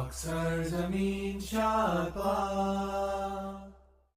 Assalamu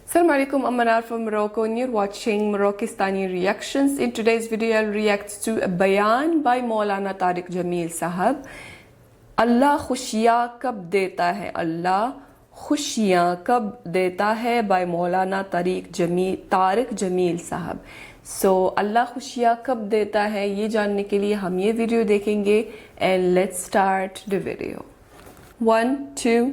alaikum, I'm Manar from Morocco and you're watching Moroccistani Reactions. In today's video I'll react to a bayan by Maulana Tariq Jameel Sahab. Allah khushiyan kab deta hai, Allah khushiyan kab deta hai by Maulana Tariq Jameel Sahab. So Allah khushiyan kab deta hai ye janne ke liye hum ye video dekhenge and let's start the video. 1 2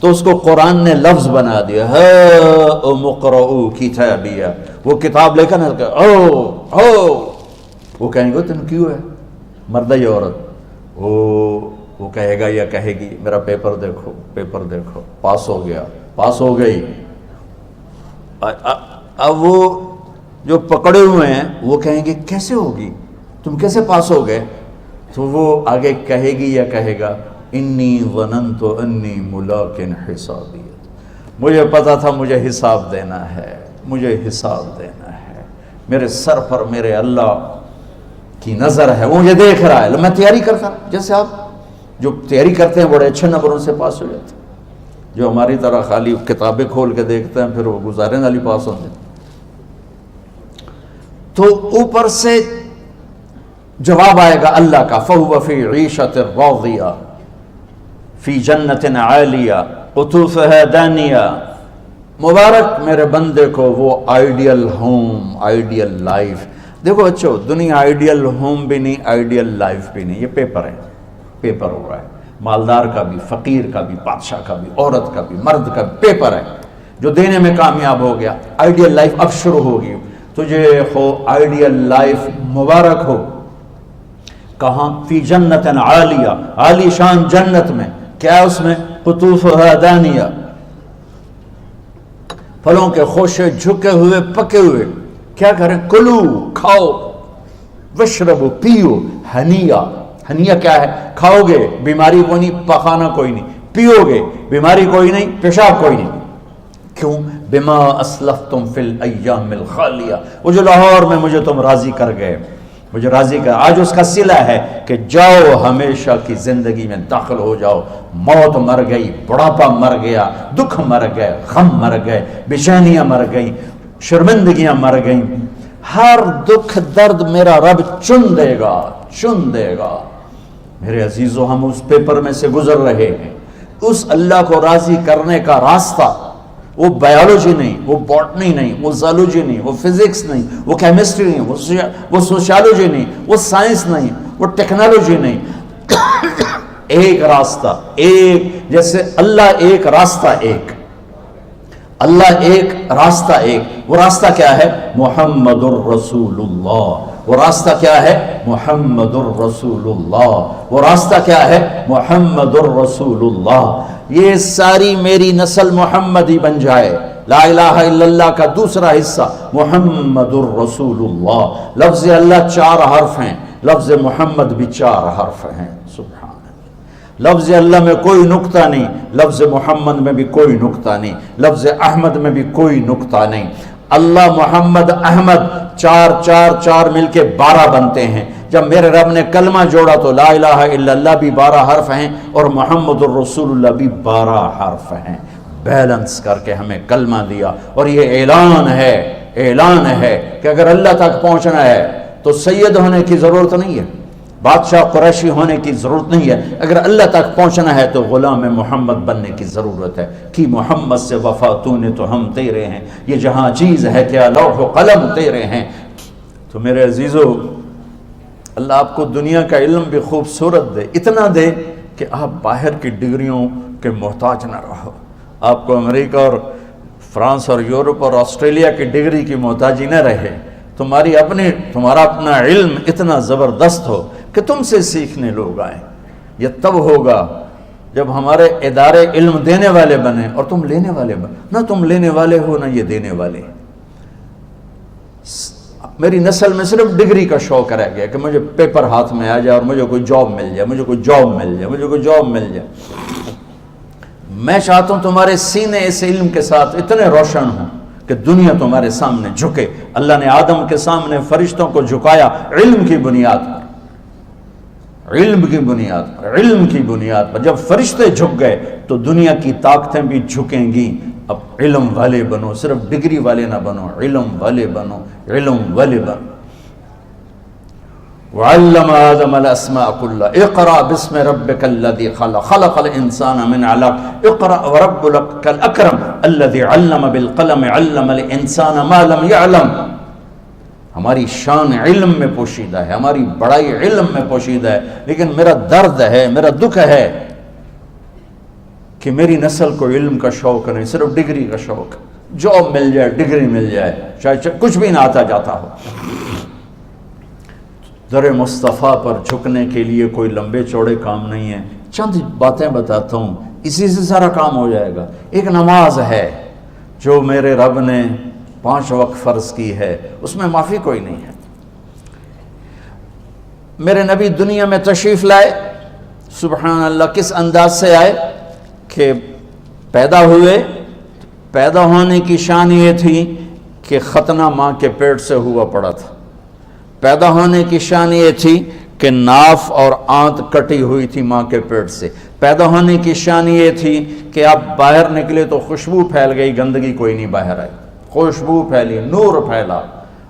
تو اس کو قرآن نے لفظ بنا دیا، ہاؤم اقرؤوا کتابیہ. وہ کتاب لے کر وہ کہیں گے تم کیوں ہے مرد یا عورت؟ وہ کہے گا یا کہے گی میرا پیپر دیکھو، پیپر دیکھو، پاس ہو گیا، پاس ہو گئی. اب وہ جو پکڑے ہوئے ہیں وہ کہیں گے کیسے ہوگی، تم کیسے پاس ہو گئے؟ تو وہ آگے کہے گی یا کہے گا انی ظننت انی ملاق حسابیہ، مجھے پتا تھا مجھے حساب دینا ہے، مجھے حساب دینا ہے، میرے سر پر میرے اللہ کی نظر ہے، وہ مجھے دیکھ رہا ہے. میں تیاری کرتا، جیسے آپ جو تیاری کرتے ہیں بڑے اچھے نمبروں سے پاس ہو جاتے ہیں، جو ہماری طرح خالی کتابیں کھول کے دیکھتے ہیں پھر وہ گزارے والی پاس ہوتے ہیں. تو اوپر سے جواب آئے گا اللہ کا، فَهُوَ فِي عِيشَةٍ رَاضِيَةٍ فِي جَنَّةٍ عَالِيَةٍ قُطُوفُهَا دَانِيَةٌ. مبارک میرے بندے کو وہ آئیڈیل ہوم، آئیڈیل لائف. دیکھو بچو، دنیا آئیڈیل ہوم بھی نہیں، آئیڈیل لائف بھی نہیں، یہ پیپر ہے، پیپر ہو رہا ہے. مالدار کا بھی، فقیر کا بھی، بادشاہ کا بھی، عورت کا بھی، مرد کا بھی پیپر ہے. جو دینے میں کامیاب ہو گیا، آئیڈیل لائف اب شروع ہوگی. تجھے ہو آئیڈیل لائف مبارک ہو. کہاں؟ فی جنت عالیہ، عالی شان جنت میں. کیا اس میں؟ قطوفہا دانیہ، پھلوں کے خوشے جھکے ہوئے پکے ہوئے. کیا کریں؟ کلو، کھاؤ، وشربو، پیو، ہنیا. ہنیا کیا ہے؟ کھاؤ گے بیماری کوئی نہیں، پخانا کوئی نہیں، پیو گے بیماری کوئی نہیں، پیشاب کوئی نہیں. کیوں؟ بما اسلفتم فی الایام الخالیہ. وہ جو لاہور میں مجھے تم راضی کر گئے، مجھے راضی کر، آج اس کا صلہ ہے کہ جاؤ ہمیشہ کی زندگی میں داخل ہو جاؤ. موت مر گئی، بڑھاپا مر گیا، دکھ مر گئے، غم مر گئے، بے چینیاں مر گئیں، شرمندگیاں مر گئیں. ہر دکھ درد میرا رب چن دے گا، چن دے گا. میرے عزیزو، ہم اس پیپر میں سے گزر رہے ہیں. اس اللہ کو راضی کرنے کا راستہ وہ بایولوجی نہیں، وہ باٹنی نہیں، وہ زالوجی نہیں، وہ فزکس نہیں، وہ کیمسٹری نہیں، وہ سوشیالوجی نہیں، وہ سائنس نہیں، وہ ٹیکنالوجی نہیں. ایک راستہ، ایک، جیسے اللہ ایک، راستہ ایک. اللہ ایک، راستہ ایک. وہ راستہ کیا ہے؟ محمد الرسول اللہ. وہ راستہ کیا ہے؟ محمد الرسول اللہ. وہ راستہ کیا ہے؟ محمد الرسول اللہ. یہ ساری میری نسل محمدی بن جائے. لا الہ الا اللہ کا دوسرا حصہ محمد الرسول اللہ. لفظ اللہ 4 حرف ہیں، لفظ محمد بھی 4 حرف ہیں. سبحان اللہ. لفظ اللہ میں کوئی نقطہ نہیں، لفظ محمد میں بھی کوئی نقطہ نہیں، لفظ احمد میں بھی کوئی نقطہ نہیں. اللہ، محمد، احمد، 4 4 4 مل کے 12 بنتے ہیں. جب میرے رب نے کلمہ جوڑا تو لا الہ الا اللہ بھی 12 حرف ہیں اور محمد الرسول اللہ بھی 12 حرف ہیں. بیلنس کر کے ہمیں کلمہ دیا. اور یہ اعلان ہے، اعلان ہے کہ اگر اللہ تک پہنچنا ہے تو سید ہونے کی ضرورت نہیں ہے، بادشاہ قریشی ہونے کی ضرورت نہیں ہے. اگر اللہ تک پہنچنا ہے تو غلام محمد بننے کی ضرورت ہے. کہ محمد سے وفا تو نے تو ہم تیرے ہیں، یہ جہاں چیز ہے کیا لوح و قلم تیرے ہیں. تو میرے عزیزو، اللہ آپ کو دنیا کا علم بھی خوبصورت دے، اتنا دے کہ آپ باہر کی ڈگریوں کے محتاج نہ رہو. آپ کو امریکہ اور فرانس اور یورپ اور آسٹریلیا کی ڈگری کی محتاجی نہ رہے. تمہارا اپنا علم اتنا زبردست ہو کہ تم سے سیکھنے لوگ آئیں. یہ تب ہوگا جب ہمارے ادارے علم دینے والے بنے اور تم لینے والے بنے. نہ تم لینے والے ہو نہ یہ دینے والے. میری نسل میں صرف ڈگری کا شوق رہ گیا کہ مجھے پیپر ہاتھ میں آ جائے اور مجھے کوئی جاب مل جائے، مجھے کوئی جاب مل جائے، مجھے کوئی جاب مل جائے. میں چاہتا ہوں تمہارے سینے اس علم کے ساتھ اتنے روشن ہوں کہ دنیا تمہارے سامنے جھکے. اللہ نے آدم کے سامنے فرشتوں کو جھکایا علم کی بنیاد پر، علم کی بنیاد پر، علم کی بنیاد پر. جب فرشتے جھک گئے تو دنیا کی طاقتیں بھی جھکیں گی. اب علم والے بنو، صرف ڈگری والے نہ بنو، علم والے بنو، علم والے بنو. وعلم آدم الاسماء كلها اقرأ باسم ربك الذي خلق خلق الانسان من علق اقرأ وربك الاكرم الذي علم بالقلم علم الانسان ما لم يعلم. ہماری شان علم میں پوشیدہ ہے، ہماری بڑائی علم میں پوشیدہ ہے. لیکن میرا درد ہے، میرا دکھ ہے کہ میری نسل کو علم کا شوق نہیں، صرف ڈگری کا شوق، جاب مل جائے، ڈگری مل جائے، چاہے کچھ بھی نہ آتا جاتا ہو۔ در مصطفیٰ پر جھکنے کے لیے کوئی لمبے چوڑے کام نہیں ہیں، چند باتیں بتاتا ہوں، اسی سے سارا کام ہو جائے گا۔ ایک نماز ہے جو میرے رب نے 5 وقت فرض کی ہے، اس میں معافی کوئی نہیں ہے۔ میرے نبی دنیا میں تشریف لائے، سبحان اللہ، کس انداز سے آئے کہ پیدا ہوئے، پیدا ہونے کی شان یہ تھی کہ ختنہ ماں کے پیٹ سے ہوا پڑا تھا۔ پیدا ہونے کی شان یہ تھی کہ ناف اور آنت کٹی ہوئی تھی ماں کے پیٹ سے۔ پیدا ہونے کی شان یہ تھی کہ آپ باہر نکلے تو خوشبو پھیل گئی، گندگی کوئی نہیں باہر آئی، خوشبو پھیلی، نور پھیلا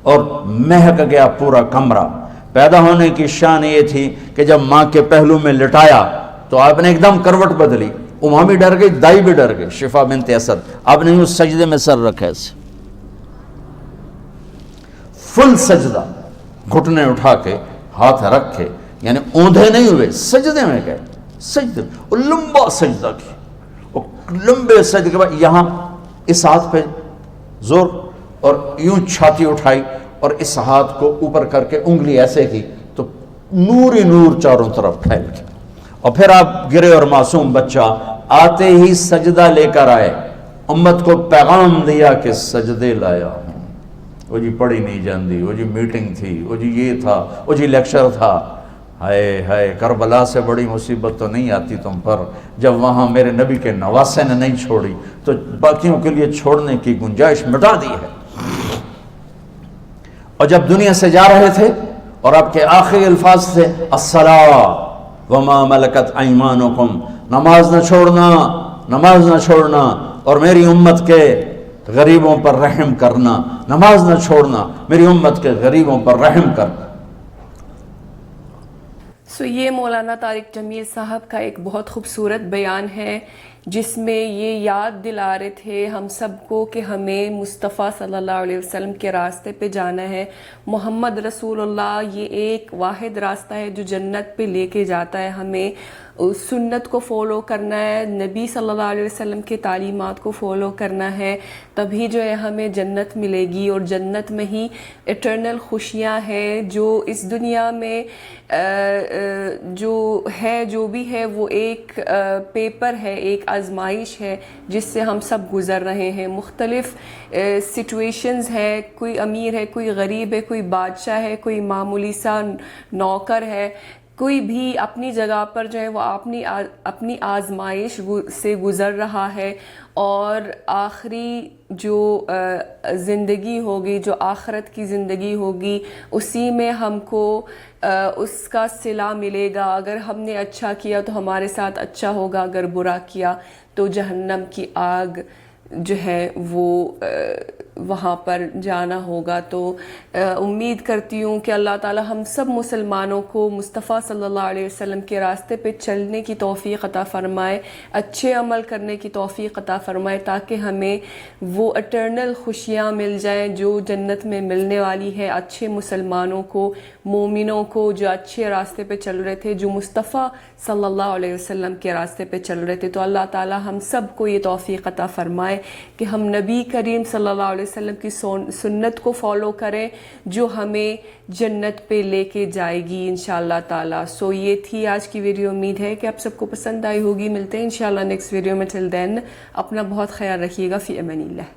اور مہک گیا پورا کمرہ۔ پیدا ہونے کی شان یہ تھی کہ جب ماں کے پہلو میں لٹایا تو آپ نے ایک دم کروٹ بدلی، ماں بھی ڈر گئی، دائی بھی ڈر گئی، شفا بنت اسد۔ آپ نے اس سجدے میں سر رکھا ایسے، فل سجدہ، گھٹنے اٹھا کے ہاتھ رکھ کے، یعنی اوندھے نہیں ہوئے، سجدے میں گئے، سجدے اور لمبا سجدہ کیا، اور لمبے سجدے کے بعد یہاں اس ہاتھ پہ زور اور یوں چھاتی اٹھائی اور اس ہاتھ کو اوپر کر کے انگلی ایسے کی تو نور ہی نور چاروں طرف پھیل گیا۔ اور پھر آپ گرے اور معصوم بچہ آتے ہی سجدہ لے کر آئے، امت کو پیغام دیا کہ سجدے لایا ہوں۔ وہ جی پڑھی نہیں جاندی، وہ جی میٹنگ تھی، وہ جی یہ تھا، وہ جی لیکچر تھا۔ ہائے ہائے، کربلا سے بڑی مصیبت تو نہیں آتی تم پر جب وہاں میرے نبی کے نواسے نے نہیں چھوڑی تو باقیوں کے لیے چھوڑنے کی گنجائش مٹا دی ہے۔ اور جب دنیا سے جا رہے تھے اور آپ کے آخری الفاظ تھے الصلاۃ وما ملکت ایمانکم، نماز نہ چھوڑنا، نماز نہ چھوڑنا، اور میری امت کے غریبوں پر رحم کرنا، نماز نہ چھوڑنا، میری امت کے غریبوں پر رحم کرنا۔ یہ مولانا طارق جمیل صاحب کا ایک بہت خوبصورت بیان ہے جس میں یہ یاد دلا رہے تھے ہم سب کو کہ ہمیں مصطفیٰ صلی اللہ علیہ وسلم کے راستے پہ جانا ہے۔ محمد رسول اللہ یہ ایک واحد راستہ ہے جو جنت پہ لے کے جاتا ہے۔ ہمیں سنت کو فالو کرنا ہے، نبی صلی اللہ علیہ وسلم کے تعلیمات کو فالو کرنا ہے، تبھی جو ہے ہمیں جنت ملے گی، اور جنت میں ہی ایٹرنل خوشیاں ہیں۔ جو اس دنیا میں جو بھی ہے وہ ایک پیپر ہے، ایک آزمائش ہے جس سے ہم سب گزر رہے ہیں۔ مختلف سچویشنز ہے، کوئی امیر ہے، کوئی غریب ہے، کوئی بادشاہ ہے، کوئی معمولی سا نوکر ہے، کوئی بھی اپنی جگہ پر جو ہے وہ اپنی آزمائش سے گزر رہا ہے، اور آخری جو زندگی ہوگی، جو آخرت کی زندگی ہوگی، اسی میں ہم کو اس کا صلہ ملے گا۔ اگر ہم نے اچھا کیا تو ہمارے ساتھ اچھا ہوگا، اگر برا کیا تو جہنم کی آگ جو ہے وہ وہاں پر جانا ہوگا۔ تو امید کرتی ہوں کہ اللہ تعالی ہم سب مسلمانوں کو مصطفیٰ صلی اللہ علیہ وسلم کے راستے پہ چلنے کی توفیق عطا فرمائے، اچھے عمل کرنے کی توفیق عطا فرمائے، تاکہ ہمیں وہ اٹرنل خوشیاں مل جائیں جو جنت میں ملنے والی ہے اچھے مسلمانوں کو، مومنوں کو جو اچھے راستے پہ چل رہے تھے، جو مصطفیٰ صلی اللہ علیہ وسلم کے راستے پہ چل رہے تھے۔ تو اللہ تعالی ہم سب کو یہ توفیق عطا فرمائے کہ ہم نبی کریم صلی اللہ علیہ وسلم کی سنت کو فالو کریں جو ہمیں جنت پہ لے کے جائے گی انشاءاللہ تعالی۔ یہ تھی آج کی ویڈیو، امید ہے کہ آپ سب کو پسند آئی ہوگی۔ ملتے ہیں انشاءاللہ نیکسٹ ویڈیو میں، ٹل دین اپنا بہت خیال رکھیے گا، فی امان اللہ۔